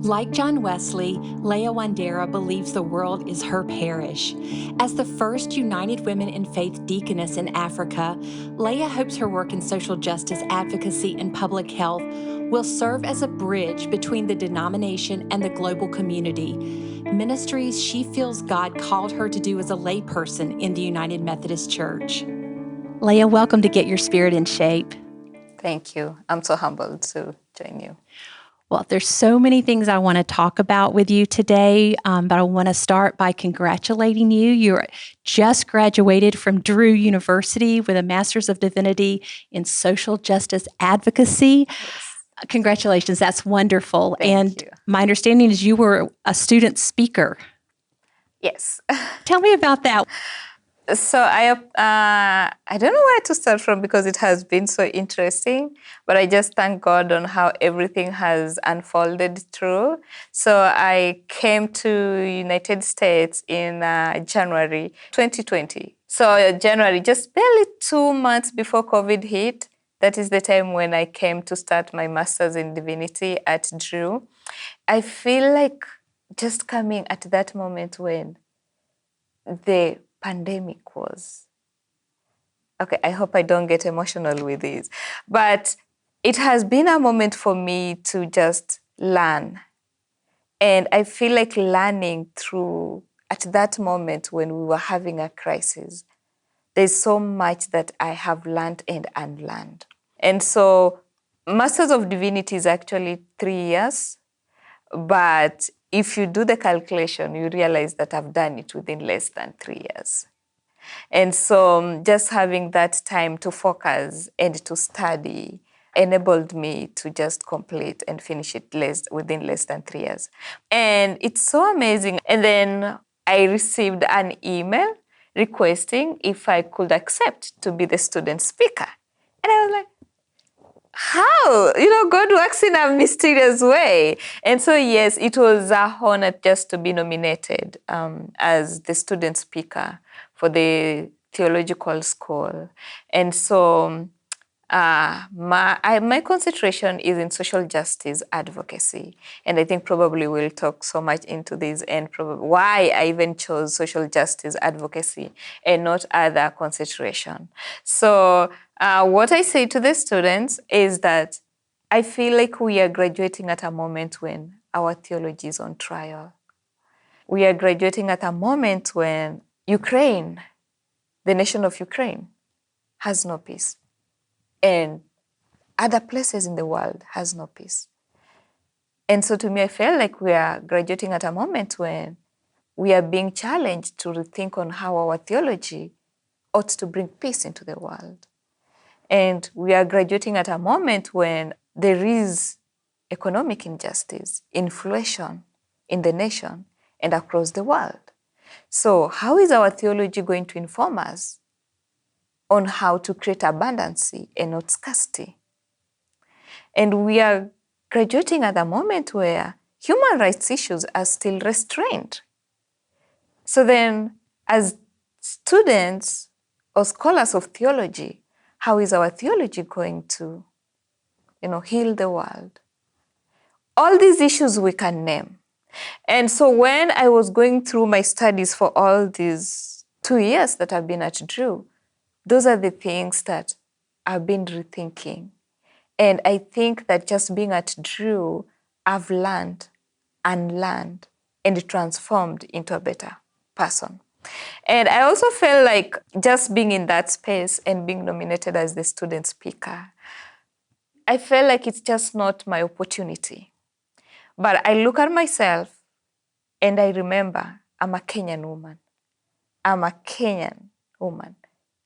Like John Wesley, Leah Wandera believes the world is her parish. As the first United Women in Faith deaconess in Africa, Leah hopes her work in social justice, advocacy, and public health will serve as a bridge between the denomination and the global community, ministries she feels God called her to do as a layperson in the United Methodist Church. Leah, welcome to Get Your Spirit in Shape. Thank you. I'm so humbled to join you. Well, there's so many things I want to talk about with you today, but I want to start by congratulating you. You're just graduated from Drew University with a Master's of Divinity in Social Justice Advocacy. Yes. Congratulations. That's wonderful. Thank you. My understanding is you were a student speaker. Yes. Tell me about that. So I don't know where to start from because it has been so interesting, but I just thank God on how everything has unfolded through. So I came to United States in January 2020. So January, just barely 2 months before COVID hit, that is the time when I came to start my Master's in Divinity at Drew. I feel like just coming at that moment when the pandemic was. Okay, I hope I don't get emotional with this, but it has been a moment for me to just learn. And I feel like learning through, at that moment when we were having a crisis, there's so much that I have learned and unlearned. And so Masters of Divinity is actually 3 years, but if you do the calculation, you realize that I've done it within less than 3 years. And so just having that time to focus and to study enabled me to just complete and finish it within less than 3 years. And it's so amazing. And then I received an email requesting if I could accept to be the student speaker. And I was like, how? God works in a mysterious way. And so, yes, it was a honor just to be nominated as the student speaker for the theological school. And so my concentration is in social justice advocacy. And I think probably we'll talk so much into this and probably why I even chose social justice advocacy and not other concentration. So what I say to the students is that I feel like we are graduating at a moment when our theology is on trial. We are graduating at a moment when Ukraine, the nation of Ukraine, has no peace. And other places in the world has no peace. And so to me, I feel like we are graduating at a moment when we are being challenged to rethink on how our theology ought to bring peace into the world. And we are graduating at a moment when there is economic injustice, inflation in the nation and across the world. So how is our theology going to inform us on how to create abundancy and not scarcity? And we are graduating at a moment where human rights issues are still restrained. So then, as students or scholars of theology, how is our theology going to, heal the world? All these issues we can name. And so when I was going through my studies for all these 2 years that I've been at Drew, those are the things that I've been rethinking. And I think that just being at Drew, I've learned, unlearned, and transformed into a better person. And I also felt like just being in that space and being nominated as the student speaker, I felt like it's just not my opportunity. But I look at myself and I remember I'm a Kenyan woman. I'm a Kenyan woman,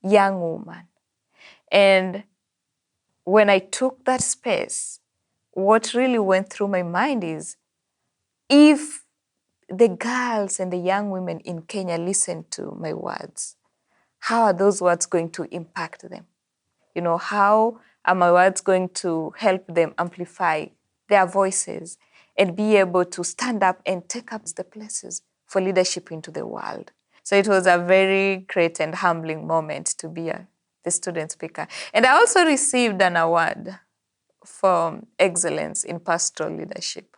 young woman. And when I took that space, what really went through my mind is, if the girls and the young women in Kenya listen to my words, how are those words going to impact them? How are my words going to help them amplify their voices and be able to stand up and take up the places for leadership into the world? So it was a very great and humbling moment to be the student speaker. And I also received an award for excellence in pastoral leadership.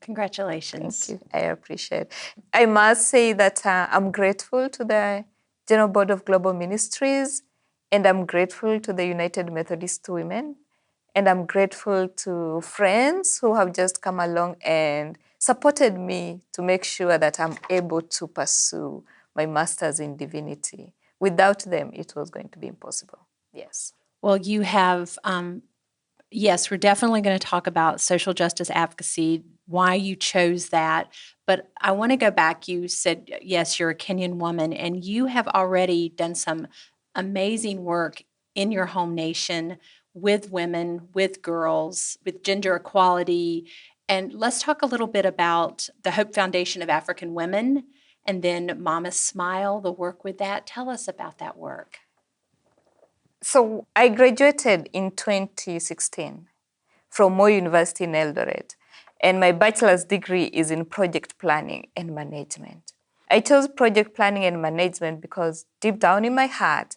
Congratulations. Thank you. I appreciate it. I must say that I'm grateful to the General Board of Global Ministries, and I'm grateful to the United Methodist Women, and I'm grateful to friends who have just come along and supported me to make sure that I'm able to pursue my master's in divinity. Without them, it was going to be impossible. Yes. Well, you have, yes, we're definitely going to talk about social justice advocacy, why you chose that. But I want to go back. You said, yes, you're a Kenyan woman, and you have already done some amazing work in your home nation with women, with girls, with gender equality. And let's talk a little bit about the Hope Foundation of African Women and then Mama Smile, the work with that. Tell us about that work. So I graduated in 2016 from Moi University in Eldoret, and my bachelor's degree is in project planning and management. I chose project planning and management because deep down in my heart,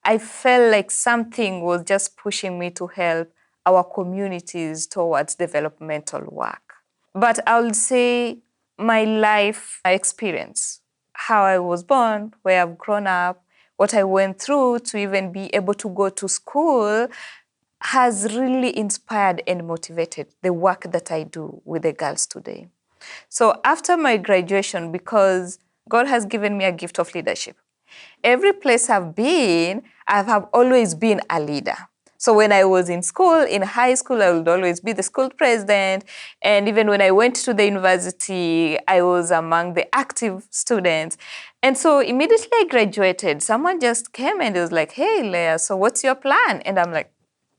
I felt like something was just pushing me to help our communities towards developmental work. But I would say my life experience, how I was born, where I've grown up, what I went through to even be able to go to school has really inspired and motivated the work that I do with the girls today. So after my graduation, because God has given me a gift of leadership, every place I've been, I have always been a leader. So when I was in school, in high school, I would always be the school president. And even when I went to the university, I was among the active students. And so immediately I graduated, someone just came and was like, hey, Leah, so what's your plan? And I'm like,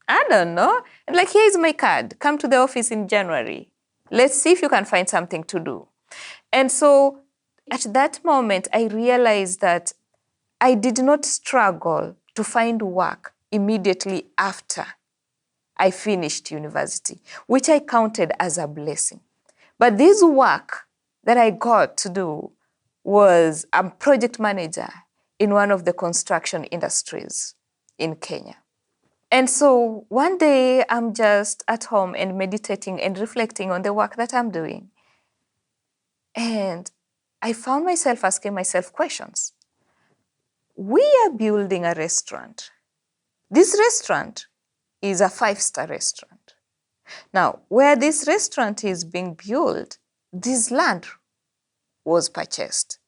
I don't know. And like, here's my card. Come to the office in January. Let's see if you can find something to do. And so at that moment, I realized that I did not struggle to find work immediately after I finished university, which I counted as a blessing. But this work that I got to do was a project manager in one of the construction industries in Kenya. And so one day I'm just at home and meditating and reflecting on the work that I'm doing. And I found myself asking myself questions. We are building a restaurant. This restaurant is a 5-star restaurant. Now, where this restaurant is being built, this land was purchased.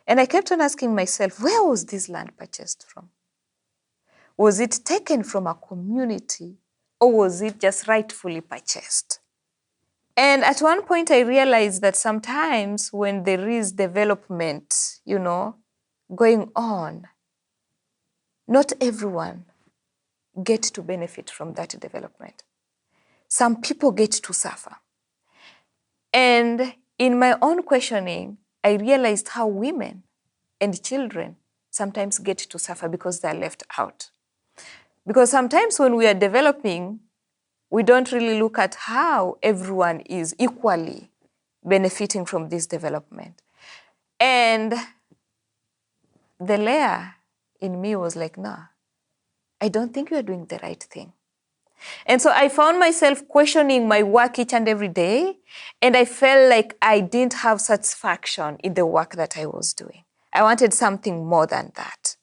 And I kept on asking myself, where was this land purchased from? Was it taken from a community, or was it just rightfully purchased? And at one point, I realized that sometimes when there is development, going on, not everyone gets to benefit from that development. Some people get to suffer. And in my own questioning, I realized how women and children sometimes get to suffer because they're left out. Because sometimes when we are developing, we don't really look at how everyone is equally benefiting from this development. And the Leah in me was like, no, I don't think you're doing the right thing. And so I found myself questioning my work each and every day, and I felt like I didn't have satisfaction in the work that I was doing. I wanted something more than that.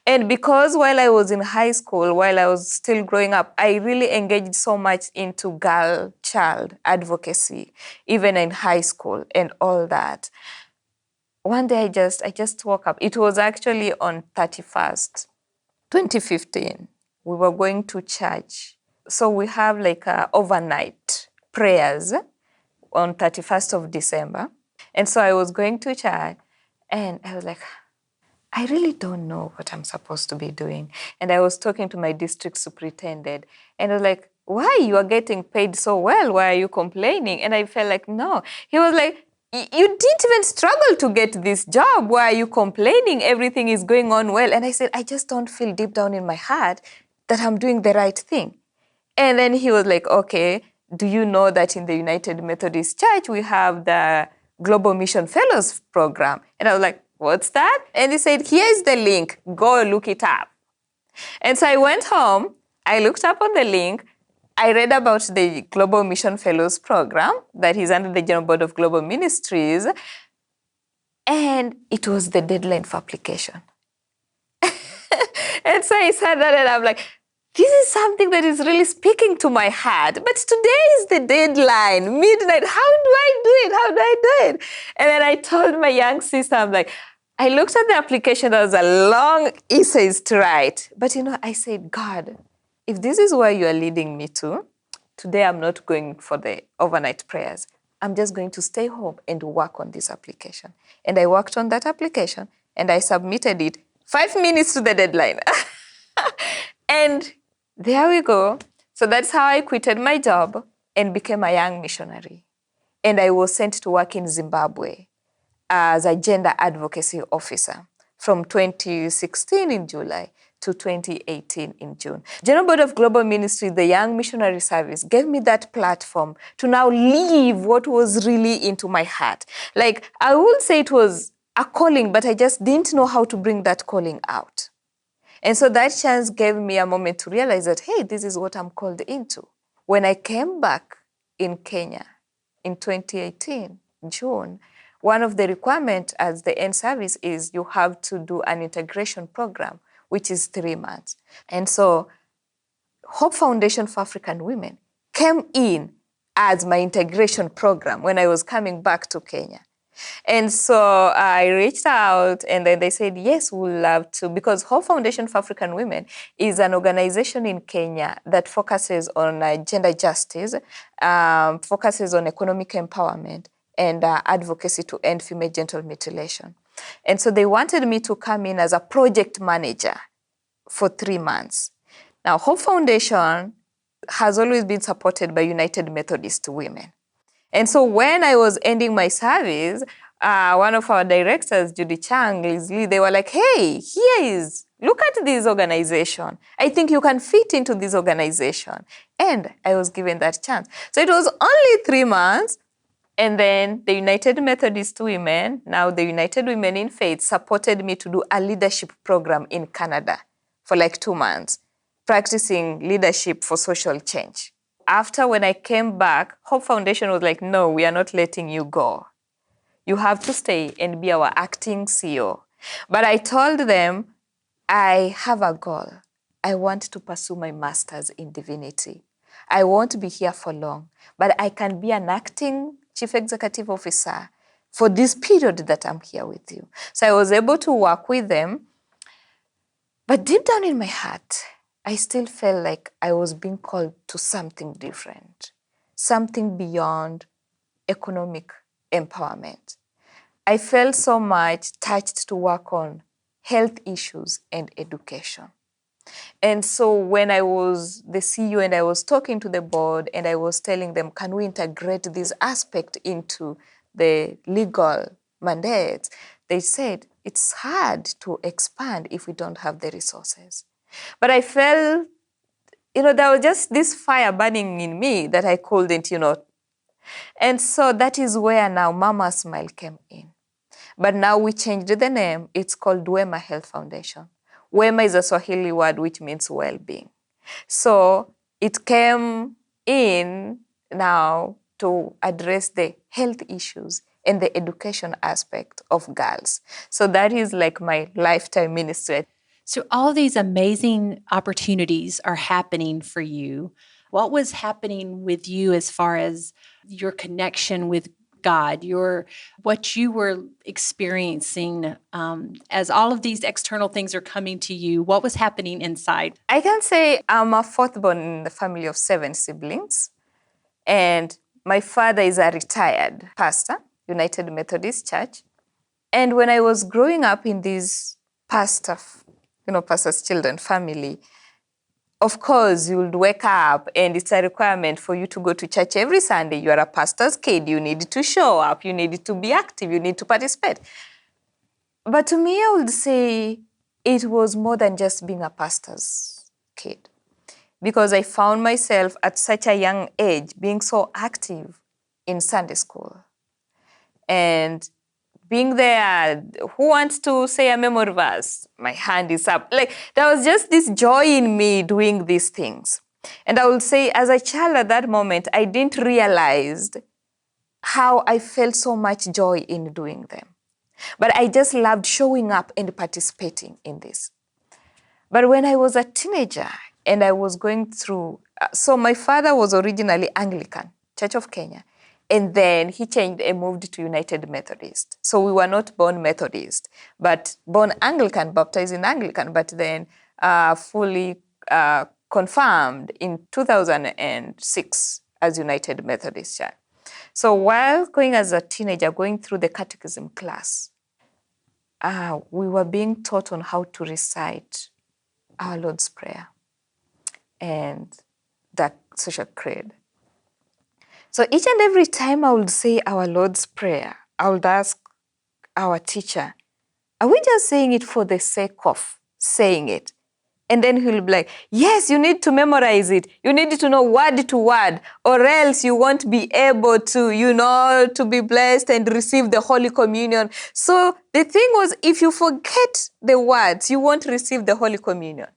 And because while I was in high school, while I was still growing up, I really engaged so much into girl-child advocacy, even in high school and all that. One day I just woke up. It was actually on 31st, 2015. We were going to church. So we have like overnight prayers on 31st of December. And so I was going to church and I was like, I really don't know what I'm supposed to be doing. And I was talking to my district superintendent and I was like, why? You are getting paid so well. Why are you complaining? And I felt like, no. He was like, you didn't even struggle to get this job. Why are you complaining? Everything is going on well. And I said, I just don't feel deep down in my heart that I'm doing the right thing. And then he was like, okay, do you know that in the United Methodist Church, we have the Global Mission Fellows program? And I was like, what's that? And he said, here's the link. Go look it up. And so I went home. I looked up on the link. I read about the Global Mission Fellows Program that is under the General Board of Global Ministries, and it was the deadline for application. And so I said that and I'm like, this is something that is really speaking to my heart. But today is the deadline, midnight. How do I do it? How do I do it? And then I told my young sister, I'm like, I looked at the application, there was a long essays to write. But I said, God, if this is where you are leading me to, today I'm not going for the overnight prayers. I'm just going to stay home and work on this application. And I worked on that application and I submitted it 5 minutes to the deadline. And there we go. So that's how I quitted my job and became a young missionary. And I was sent to work in Zimbabwe as a gender advocacy officer from 2016 in July to 2018 in June. General Board of Global Ministry, the Young Missionary Service, gave me that platform to now live what was really into my heart. Like, I wouldn't say it was a calling, but I just didn't know how to bring that calling out. And so that chance gave me a moment to realize that, hey, this is what I'm called into. When I came back in Kenya in 2018, June, one of the requirements as the end service is you have to do an integration program, which is 3 months. And so Hope Foundation for African Women came in as my integration program when I was coming back to Kenya. And so I reached out and then they said, yes, we'd love to, because Hope Foundation for African Women is an organization in Kenya that focuses on gender justice, focuses on economic empowerment and advocacy to end female genital mutilation. And so they wanted me to come in as a project manager for 3 months. Now, Hope Foundation has always been supported by United Methodist Women. And so when I was ending my service, one of our directors, Judy Chang, Leslie, they were like, hey, look at this organization. I think you can fit into this organization. And I was given that chance. So it was only 3 months. And then the United Methodist Women, now the United Women in Faith, supported me to do a leadership program in Canada for like 2 months, practicing leadership for social change. After, when I came back, Hope Foundation was like, no, we are not letting you go. You have to stay and be our acting CEO. But I told them, I have a goal. I want to pursue my master's in divinity. I won't be here for long, but I can be an acting chief executive officer for this period that I'm here with you. So I was able to work with them. But deep down in my heart, I still felt like I was being called to something different, something beyond economic empowerment. I felt so much touched to work on health issues and education. And so when I was the CEO and I was talking to the board and I was telling them, can we integrate this aspect into the legal mandates? They said, it's hard to expand if we don't have the resources. But I felt, there was just this fire burning in me that I couldn't, And so that is where now Mama Smile came in. But now we changed the name. It's called Wema Health Foundation. Wema is a Swahili word which means well-being. So it came in now to address the health issues and the education aspect of girls. So that is like my lifetime ministry. So all these amazing opportunities are happening for you. What was happening with you as far as your connection with God, what you were experiencing as all of these external things are coming to you? What was happening inside? I can say I'm a fourth born in the family of 7 siblings. And my father is a retired pastor, United Methodist Church. And when I was growing up in this pastor's children family, of course, you would wake up and it's a requirement for you to go to church every Sunday. You are a pastor's kid. You need to show up. You need to be active. You need to participate. But to me, I would say it was more than just being a pastor's kid, because I found myself at such a young age being so active in Sunday school. And being there, who wants to say a memory verse? My hand is up. Like, there was just this joy in me doing these things. And I will say, as a child at that moment, I didn't realize how I felt so much joy in doing them. But I just loved showing up and participating in this. But when I was a teenager and I was going through, so my father was originally Anglican, Church of Kenya, and then he changed and moved to United Methodist. So we were not born Methodist, but born Anglican, baptized in Anglican, but then fully confirmed in 2006 as United Methodist Church. So while going as a teenager, going through the catechism class, we were being taught on how to recite our Lord's Prayer and that social creed. So each and every time I would say our Lord's Prayer, I would ask our teacher, are we just saying it for the sake of saying it? And then he'll be like, yes, you need to memorize it. You need to know word to word, or else you won't be able to, to be blessed and receive the Holy Communion. So the thing was, if you forget the words, you won't receive the Holy Communion.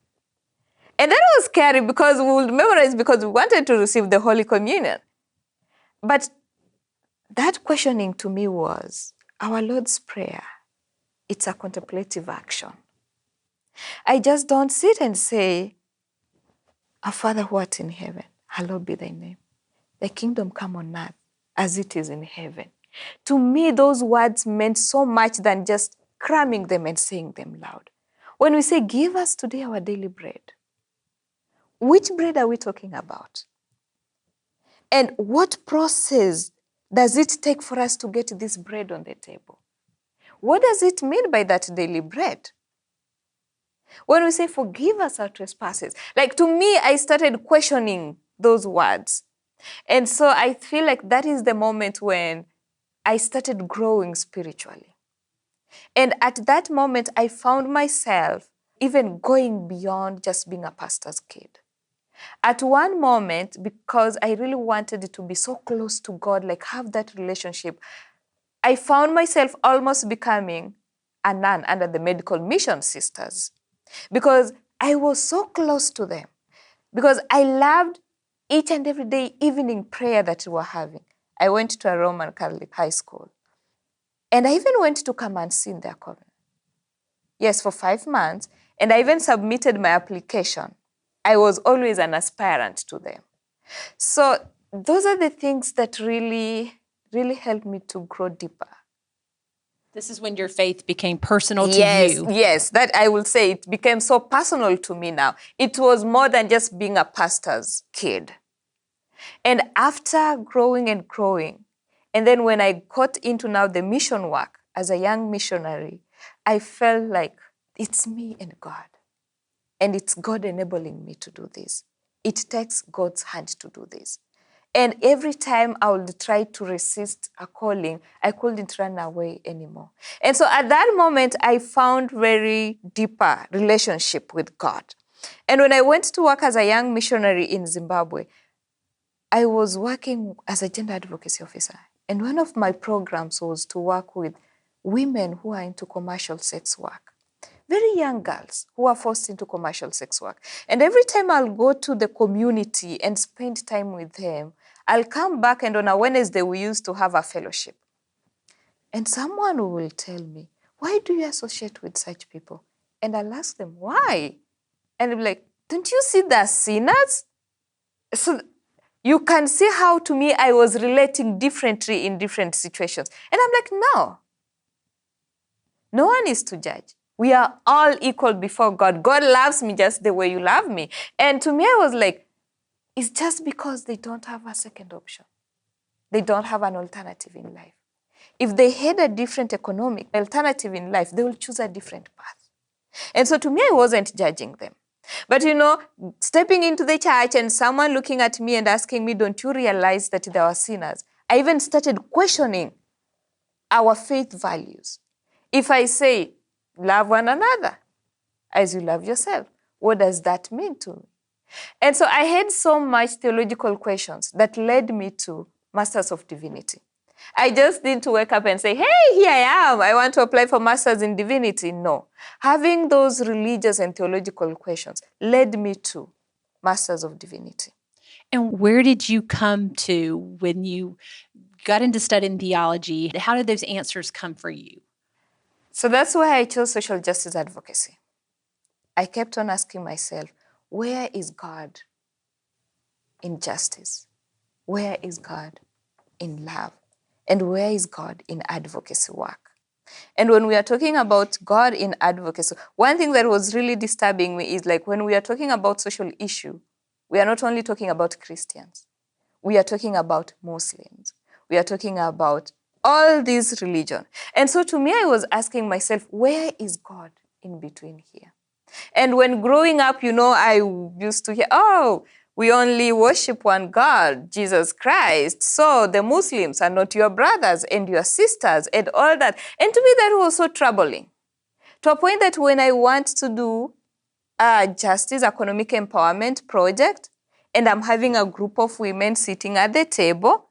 And that was scary because we would memorize because we wanted to receive the Holy Communion. But that questioning to me was, our Lord's Prayer, it's a contemplative action. I just don't sit and say, our Father who art in heaven, hallowed be thy name. Thy kingdom come on earth as it is in heaven. To me, those words meant so much than just cramming them and saying them loud. When we say, give us today our daily bread, which bread are we talking about? And what process does it take for us to get this bread on the table? What does it mean by that daily bread? When we say, forgive us our trespasses, like to me, I started questioning those words. And so I feel like that is the moment when I started growing spiritually. And at that moment, I found myself even going beyond just being a pastor's kid. At one moment, because I really wanted to be so close to God, like have that relationship, I found myself almost becoming a nun under the medical mission sisters because I was so close to them, because I loved each and every day evening prayer that we were having. I went to a Roman Catholic high school, and I even went to come and sing their covenant. Yes, for 5 months, and I even submitted my application. I was always an aspirant to them. So those are the things that really, really helped me to grow deeper. This is when your faith became personal to you. Yes, that I will say it became so personal to me now. It was more than just being a pastor's kid. And after growing and growing, and then when I got into now the mission work as a young missionary, I felt like it's me and God. And it's God enabling me to do this. It takes God's hand to do this. And every time I would try to resist a calling, I couldn't run away anymore. And so at that moment, I found very deeper relationship with God. And when I went to work as a young missionary in Zimbabwe, I was working as a gender advocacy officer. And one of my programs was to work with women who are into commercial sex work. Very young girls who are forced into commercial sex work. And every time I'll go to the community and spend time with them, I'll come back, and on a Wednesday, we used to have a fellowship. And someone will tell me, why do you associate with such people? And I'll ask them, why? And they'll be like, don't you see the sinners? So you can see how, to me, I was relating differently in different situations. And I'm like, no. No one is to judge. We are all equal before God. God loves me just the way you love me. And to me, I was like, it's just because they don't have a second option. They don't have an alternative in life. If they had a different economic alternative in life, they will choose a different path. And so to me, I wasn't judging them. But stepping into the church and someone looking at me and asking me, don't you realize that they are sinners? I even started questioning our faith values. If I say, love one another as you love yourself, what does that mean to me? And so I had so much theological questions that led me to Masters of Divinity. I just didn't wake up and say, hey, here I am. I want to apply for Masters in Divinity. No. Having those religious and theological questions led me to Masters of Divinity. And where did you come to when you got into studying theology? How did those answers come for you? So that's why I chose social justice advocacy. I kept on asking myself, where is God in justice? Where is God in love? And where is God in advocacy work? And when we are talking about God in advocacy, one thing that was really disturbing me is like when we are talking about social issue, we are not only talking about Christians, we are talking about Muslims, we are talking about all these religions. And so to me, I was asking myself, where is God in between here? And when growing up, I used to hear, oh, we only worship one God, Jesus Christ. So the Muslims are not your brothers and your sisters and all that. And to me, that was so troubling. To a point that when I want to do a justice economic empowerment project, and I'm having a group of women sitting at the table,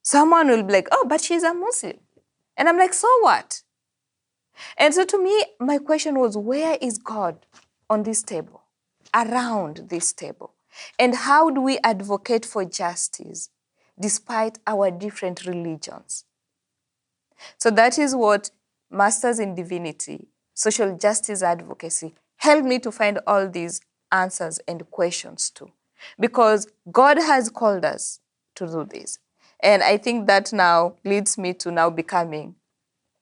someone will be like, oh, but she's a Muslim. And I'm like, so what? And so to me, my question was, where is God on this table, around this table? And how do we advocate for justice despite our different religions? So that is what Masters in Divinity, Social Justice Advocacy, helped me to find all these answers and questions too. Because God has called us to do this. And I think that now leads me to now becoming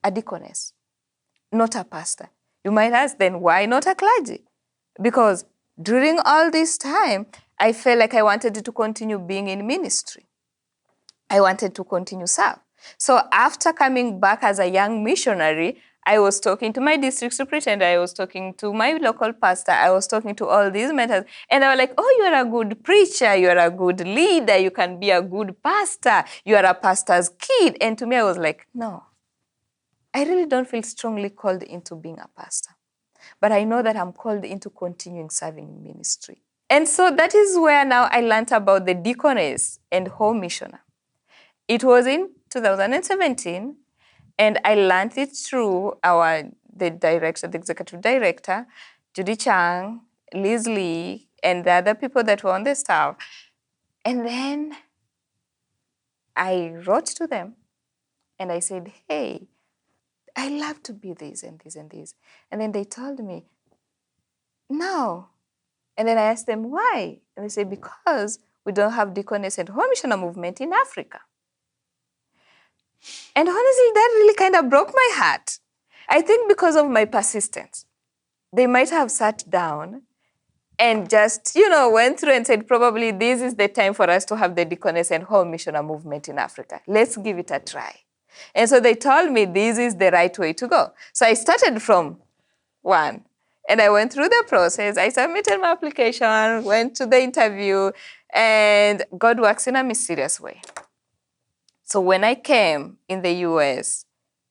a deaconess, not a pastor. You might ask, then why not a clergy? Because during all this time, I felt like I wanted to continue being in ministry. I wanted to continue serve. So after coming back as a young missionary, I was talking to my district superintendent, I was talking to my local pastor, I was talking to all these mentors, and they were like, oh, you're a good preacher, you're a good leader, you can be a good pastor, you are a pastor's kid. And to me, I was like, no, I really don't feel strongly called into being a pastor. But I know that I'm called into continuing serving in ministry. And so that is where now I learned about the deaconess and home missioner. It was in 2017, and I learned it through the executive director, Judy Chang, Liz Lee, and the other people that were on the staff. And then I wrote to them and I said, hey, I love to be this and this and this. And then they told me, no. And then I asked them why. And they said, because we don't have deaconess and home missioner movement in Africa. And honestly, that really kind of broke my heart. I think because of my persistence. They might have sat down and just, went through and said, probably this is the time for us to have the deaconess and home missioner movement in Africa. Let's give it a try. And so they told me this is the right way to go. So I started from one. And I went through the process. I submitted my application, went to the interview, and God works in a mysterious way. So when I came in the US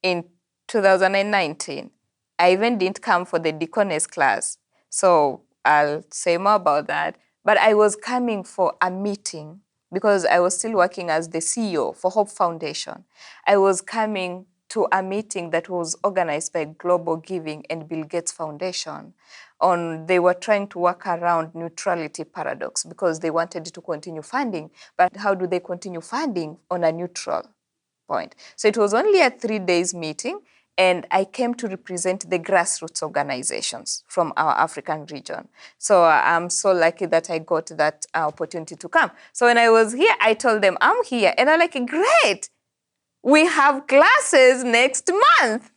in 2019, I even didn't come for the deaconess class. So I'll say more about that. But I was coming for a meeting because I was still working as the CEO for Hope Foundation. I was coming to a meeting that was organized by Global Giving and Bill Gates Foundation. They were trying to work around neutrality paradox because they wanted to continue funding. But how do they continue funding on a neutral point? So it was only a 3-day meeting, and I came to represent the grassroots organizations from our African region. So I'm so lucky that I got that opportunity to come. So when I was here, I told them, I'm here. And they're like, great, we have classes next month.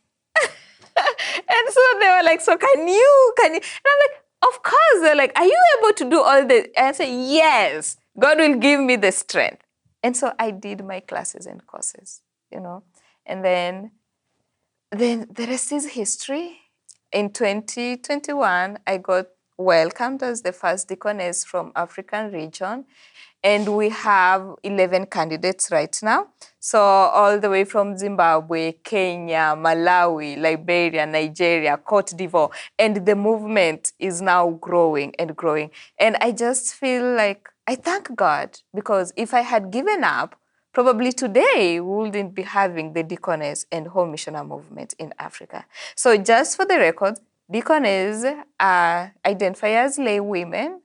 And so they were like, so can you? And I'm like, of course. They're like, are you able to do all this? And I said, yes, God will give me the strength. And so I did my classes and courses, and then the rest is history. In 2021, I got welcomed as the first deaconess from African region. And we have 11 candidates right now. So all the way from Zimbabwe, Kenya, Malawi, Liberia, Nigeria, Cote d'Ivoire. And the movement is now growing and growing. And I just feel like I thank God, because if I had given up, probably today we wouldn't be having the deaconess and home missioner movement in Africa. So just for the record, deaconess identify as lay women,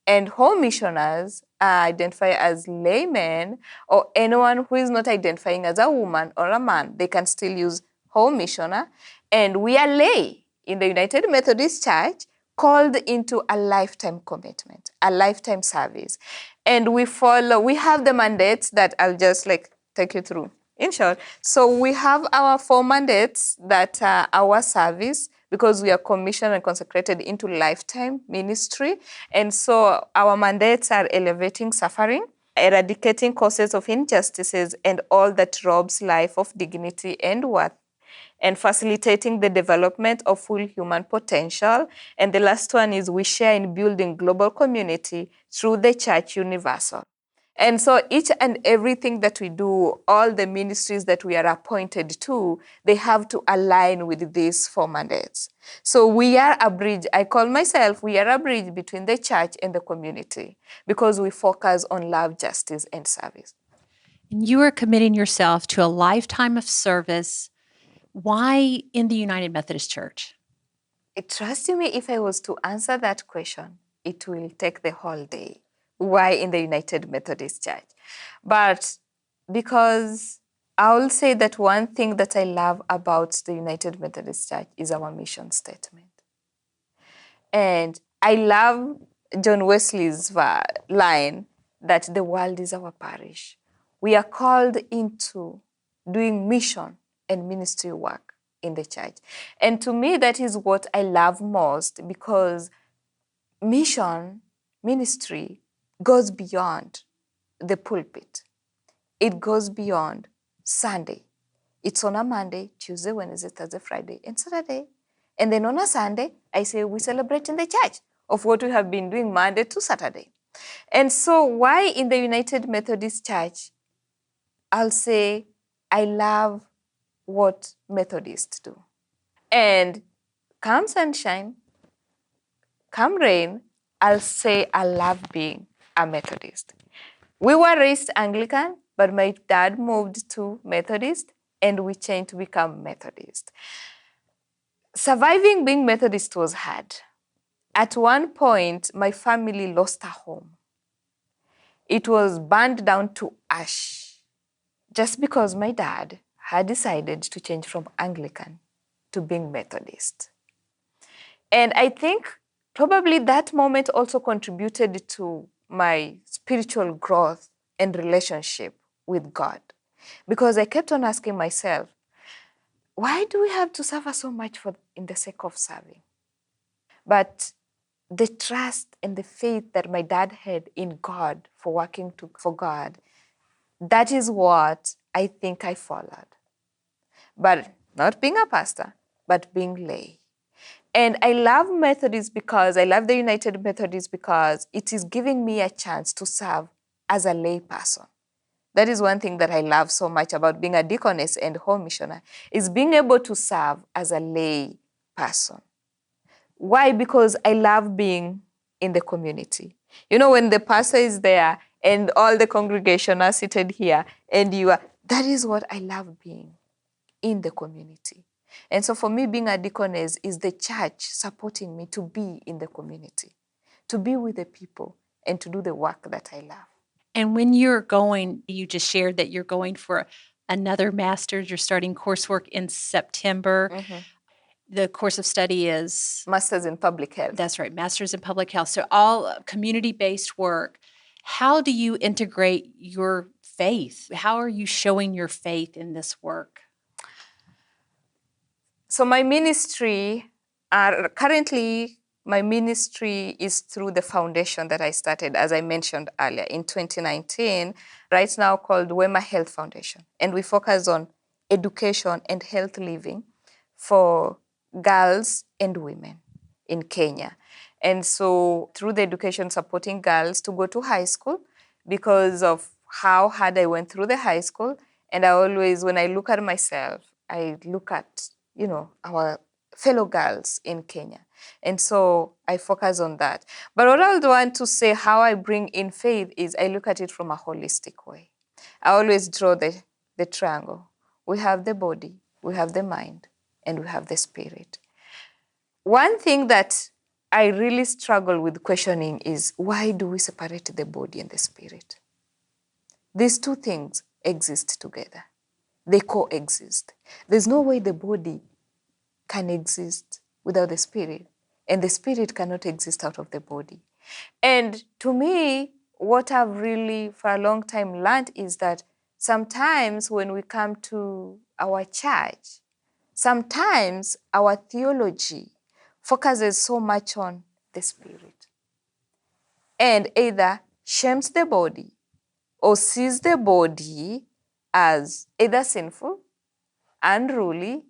And home missioners identify as laymen, or anyone who is not identifying as a woman or a man. They can still use home missioner. And we are lay in the United Methodist Church, called into a lifetime commitment, a lifetime service. And we have the mandates that I'll just take you through. In short, so we have our 4 mandates that are our service, because we are commissioned and consecrated into lifetime ministry. And so our mandates are elevating suffering, eradicating causes of injustices and all that robs life of dignity and worth, and facilitating the development of full human potential. And the last one is we share in building global community through the Church Universal. And so each and everything that we do, all the ministries that we are appointed to, they have to align with these 4 mandates. So we are a bridge. I call myself, we are a bridge between the church and the community, because we focus on love, justice, and service. And you are committing yourself to a lifetime of service. Why in the United Methodist Church? Trust me, if I was to answer that question, it will take the whole day. Why in the United Methodist Church? But because I will say that one thing that I love about the United Methodist Church is our mission statement. And I love John Wesley's line that the world is our parish. We are called into doing mission and ministry work in the church. And to me, that is what I love most, because mission, ministry goes beyond the pulpit. It goes beyond Sunday. It's on a Monday, Tuesday, Wednesday, Thursday, Friday, and Saturday. And then on a Sunday, I say we celebrate in the church of what we have been doing Monday to Saturday. And so why in the United Methodist Church, I'll say I love what Methodists do. And come sunshine, come rain, I'll say I love being a Methodist. We were raised Anglican, but my dad moved to Methodist, and we changed to become Methodist. Surviving being Methodist was hard. At one point, my family lost a home. It was burned down to ash, just because my dad had decided to change from Anglican to being Methodist. And I think probably that moment also contributed to my spiritual growth and relationship with God, because I kept on asking myself, why do we have to suffer so much in the sake of serving? But the trust and the faith that my dad had in God for working for God, that is what I think I followed. But not being a pastor, but being lay. And I love Methodists because I love the United Methodists because it is giving me a chance to serve as a lay person. That is one thing that I love so much about being a deaconess and home missioner, is being able to serve as a lay person. Why? Because I love being in the community. You know, when the pastor is there and all the congregation are seated here and that is what I love being, in the community. And so for me, being a deaconess is the church supporting me to be in the community, to be with the people, and to do the work that I love. And when you're going, you just shared that you're going for another master's. You're starting coursework in September. Mm-hmm. The course of study is? Master's in Public Health. That's right, master's in public health. So all community-based work. How do you integrate your faith? How are you showing your faith in this work? So my ministry, currently my ministry is through the foundation that I started, as I mentioned earlier, in 2019, right now called Wema Health Foundation. And we focus on education and health living for girls and women in Kenya. And so through the education, supporting girls to go to high school because of how hard I went through the high school. And I always, when I look at myself, I look at, our fellow girls in Kenya. And so I focus on that. But what I would want to say, how I bring in faith, is I look at it from a holistic way. I always draw the triangle. We have the body, we have the mind, and we have the spirit. One thing that I really struggle with questioning is, why do we separate the body and the spirit? These two things exist together. They coexist. There's no way the body can exist without the spirit, and the spirit cannot exist out of the body. And to me, what I've really for a long time learned is that sometimes when we come to our church, sometimes our theology focuses so much on the spirit and either shames the body or sees the body as either sinful, unruly,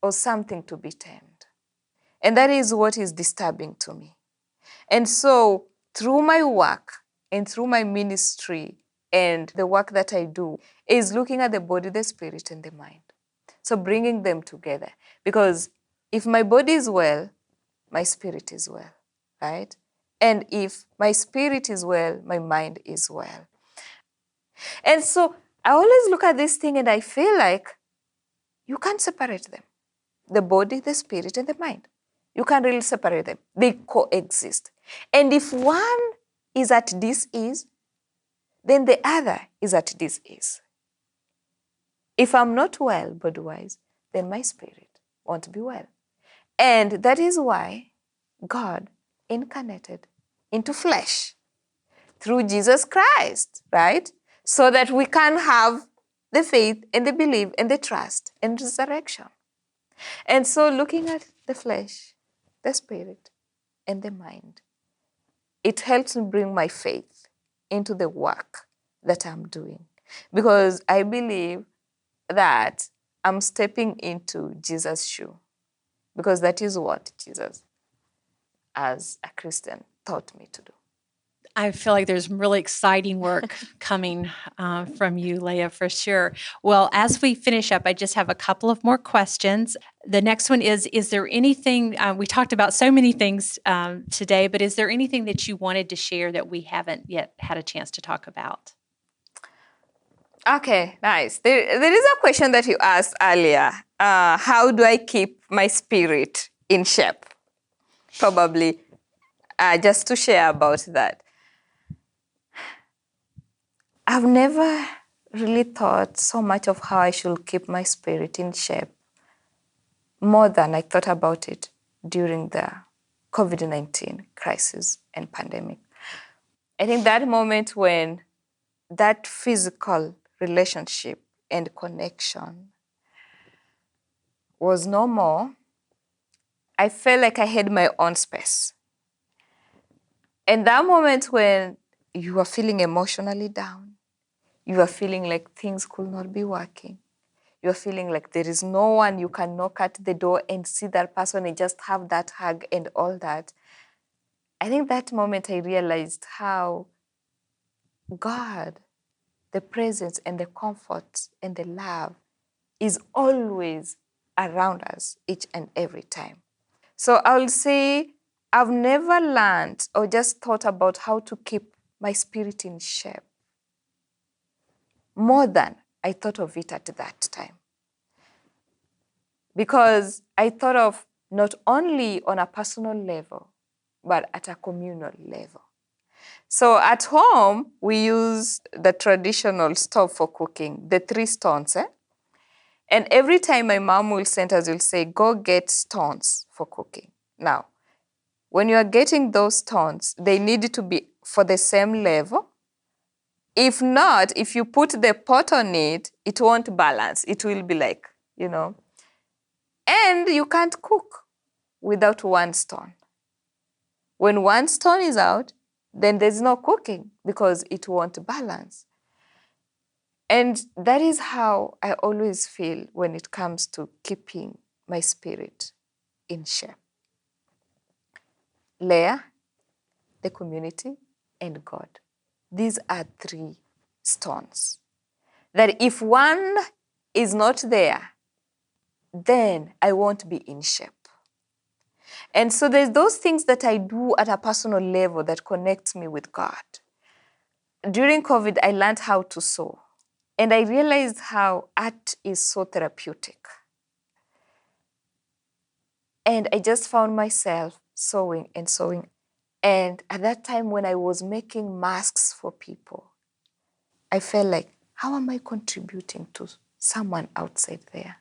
or something to be tamed. And that is what is disturbing to me. And so through my work and through my ministry and the work that I do is looking at the body, the spirit, and the mind. So bringing them together. Because if my body is well, my spirit is well, right? And if my spirit is well, my mind is well. And so I always look at this thing and I feel like you can't separate them. The body, the spirit, and the mind. You can't really separate them. They coexist. And if one is at dis-ease, then the other is at dis-ease. If I'm not well body-wise, then my spirit won't be well. And that is why God incarnated into flesh through Jesus Christ, right? So that we can have the faith and the belief and the trust and resurrection. And so looking at the flesh, the spirit, and the mind, it helps me bring my faith into the work that I'm doing. Because I believe that I'm stepping into Jesus' shoe. Because that is what Jesus, as a Christian, taught me to do. I feel like there's really exciting work coming from you, Leah, for sure. Well, as we finish up, I just have a couple of more questions. The next one is there anything, we talked about so many things today, but is there anything that you wanted to share that we haven't yet had a chance to talk about? Okay, nice. There is a question that you asked earlier. How do I keep my spirit in shape? Probably just to share about that. I've never really thought so much of how I should keep my spirit in shape more than I thought about it during the COVID-19 crisis and pandemic. I think that moment when that physical relationship and connection was no more, I felt like I had my own space. And that moment when you are feeling emotionally down, you are feeling like things could not be working, you're feeling like there is no one you can knock at the door and see that person and just have that hug and all that. I think that moment I realized how God, the presence and the comfort and the love is always around us each and every time. So I'll say I've never learned or just thought about how to keep my spirit in shape more than I thought of it at that time. Because I thought of not only on a personal level, but at a communal level. So at home, we use the traditional stove for cooking, the 3 stones. And every time my mom will send us, will say, go get stones for cooking. Now, when you are getting those stones, they need to be for the same level. If not, if you put the pot on it, it won't balance. It will be like, And you can't cook without one stone. When one stone is out, then there's no cooking because it won't balance. And that is how I always feel when it comes to keeping my spirit in shape. Leah, the community, and God. These are 3 stones. That if one is not there, then I won't be in shape. And so there's those things that I do at a personal level that connects me with God. During COVID, I learned how to sew. And I realized how art is so therapeutic. And I just found myself sewing and sewing. And at that time when I was making masks for people, I felt like, how am I contributing to someone outside there?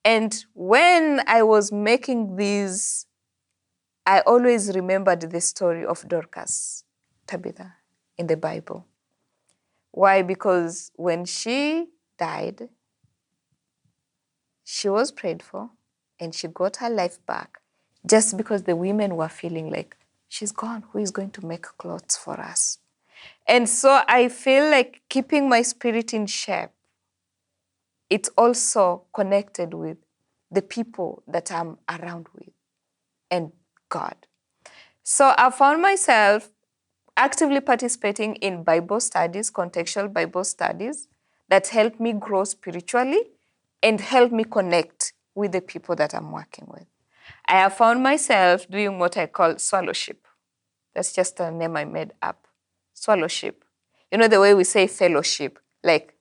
And when I was making these, I always remembered the story of Dorcas, Tabitha, in the Bible. Why? Because when she died, she was prayed for and she got her life back just because the women were feeling like, she's gone, who is going to make clothes for us? And so I feel like keeping my spirit in shape, it's also connected with the people that I'm around with and God. So I found myself actively participating in Bible studies, contextual Bible studies that help me grow spiritually and help me connect with the people that I'm working with. I have found myself doing what I call swallowship. That's just a name I made up. Swallowship. You know the way we say fellowship, like,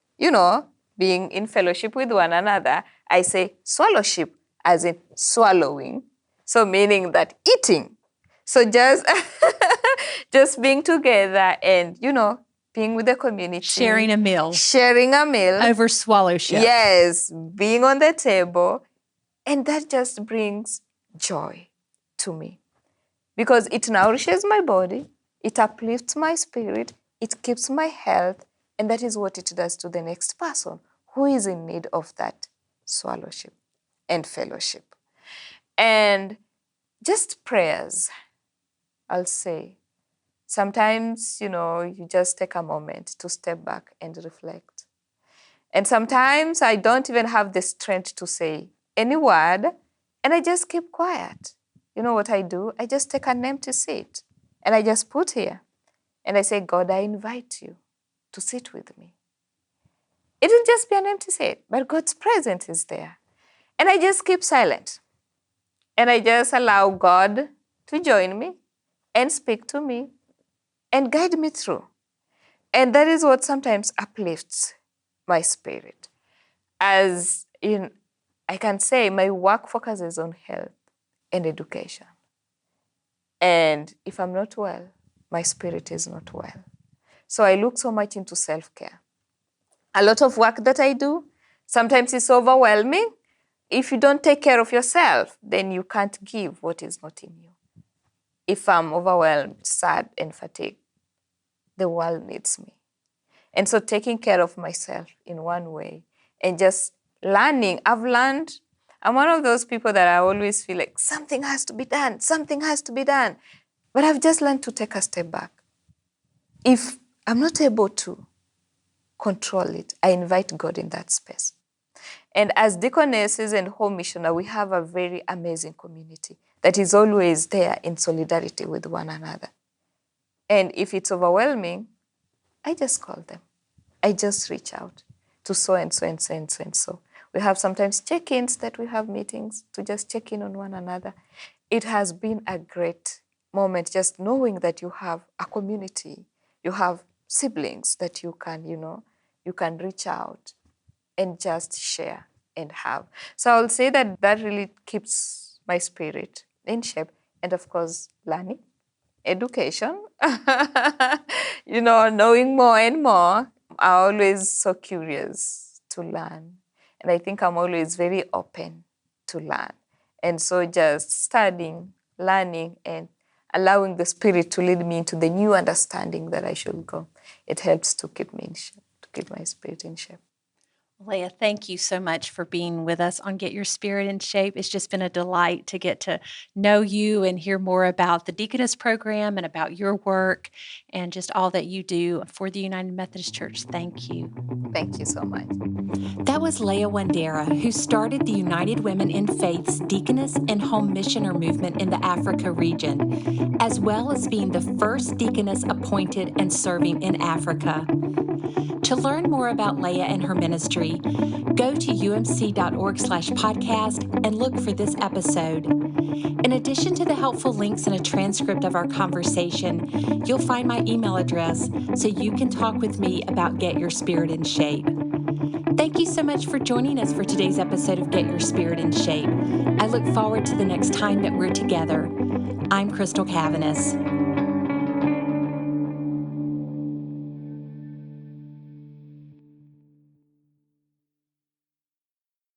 being in fellowship with one another, I say swallowship, as in swallowing. So meaning that eating. So just being together and, being with the community. Sharing a meal. Sharing a meal. Over swallowship. Yes, being on the table. And that just brings joy to me because it nourishes my body, it uplifts my spirit, it keeps my health, and that is what it does to the next person who is in need of that swallowship and fellowship. And just prayers, I'll say. Sometimes, you just take a moment to step back and reflect. And sometimes I don't even have the strength to say any word, and I just keep quiet. You know what I do? I just take an empty seat, and I just put here. And I say, God, I invite you to sit with me. It will just be an empty seat, but God's presence is there. And I just keep silent. And I just allow God to join me and speak to me and guide me through. And that is what sometimes uplifts my spirit. As in, I can say my work focuses on health and education. And if I'm not well, my spirit is not well. So I look so much into self-care. A lot of work that I do, sometimes it's overwhelming. If you don't take care of yourself, then you can't give what is not in you. If I'm overwhelmed, sad, and fatigued, the world needs me. And so taking care of myself in one way and just learning, I'm one of those people that I always feel like something has to be done. But I've just learned to take a step back. If I'm not able to control it, I invite God in that space. And as deaconesses and home missioners, we have a very amazing community that is always there in solidarity with one another. And if it's overwhelming, I just call them. I just reach out to so and so and so and so and so. We have sometimes check-ins that we have meetings to just check in on one another. It has been a great moment just knowing that you have a community, you have siblings that you can reach out and just share and have. So I'll say that really keeps my spirit in shape. And of course, learning, education, knowing more and more. I'm always so curious to learn. And I think I'm always very open to learn. And so just studying, learning, and allowing the Spirit to lead me into the new understanding that I should go, it helps to keep me in shape, to keep my spirit in shape. Leah, thank you so much for being with us on Get Your Spirit in Shape. It's just been a delight to get to know you and hear more about the Deaconess program and about your work and just all that you do for the United Methodist Church. Thank you. Thank you so much. That was Leah Wandera, who started the United Women in Faith's Deaconess and Home Missioner movement in the Africa region, as well as being the first deaconess appointed and serving in Africa. To learn more about Leah and her ministry, go to umc.org/podcast and look for this episode. In addition to the helpful links and a transcript of our conversation, you'll find my email address so you can talk with me about Get Your Spirit in Shape. Thank you so much for joining us for today's episode of Get Your Spirit in Shape. I look forward to the next time that we're together. I'm Crystal Cavanis.